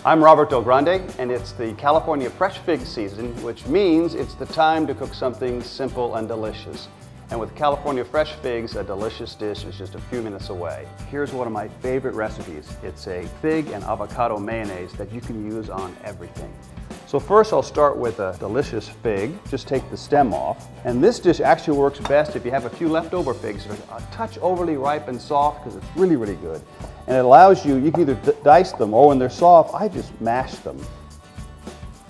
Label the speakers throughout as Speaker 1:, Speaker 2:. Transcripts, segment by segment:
Speaker 1: I'm Roberto Grande, and it's the California fresh fig season, which means it's the time to cook something simple and delicious. And with California fresh figs, a delicious dish is just a few minutes away. Here's one of my favorite recipes. It's a fig and avocado mayonnaise that you can use on everything. So first I'll start with a delicious fig. Just take the stem off. And this dish actually works best if you have a few leftover figs that are a touch overly ripe and soft, because it's really, really good. And it allows you can either dice them, or when they're soft, I just mash them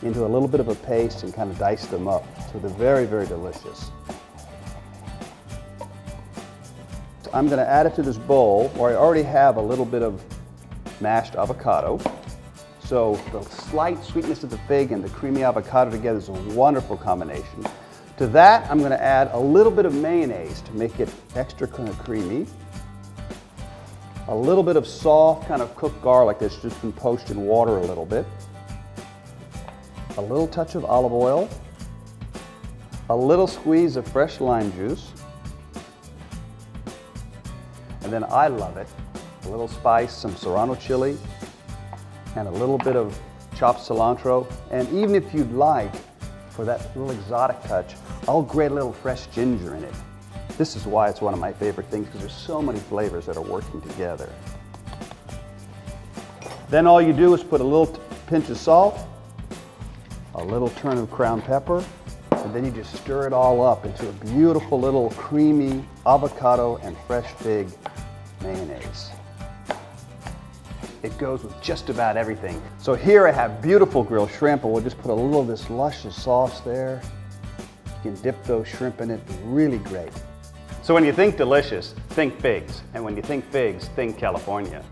Speaker 1: into a little bit of a paste and kind of dice them up. So they're very, very delicious. So I'm going to add it to this bowl where I already have a little bit of mashed avocado. So the slight sweetness of the fig and the creamy avocado together is a wonderful combination. To that, I'm going to add a little bit of mayonnaise to make it extra kind of creamy. A little bit of soft kind of cooked garlic that's just been poached in water a little bit. A little touch of olive oil. A little squeeze of fresh lime juice. And then I love it, a little spice, some serrano chili, and a little bit of chopped cilantro. And even if you'd like, for that little exotic touch, I'll grate a little fresh ginger in it. This is why it's one of my favorite things, because there's so many flavors that are working together. Then all you do is put a little pinch of salt, a little turn of ground pepper, and then you just stir it all up into a beautiful little creamy avocado and fresh fig mayonnaise. It goes with just about everything. So here I have beautiful grilled shrimp, and we'll just put a little of this luscious sauce there. You can dip those shrimp in it, really great. So when you think delicious, think figs. And when you think figs, think California.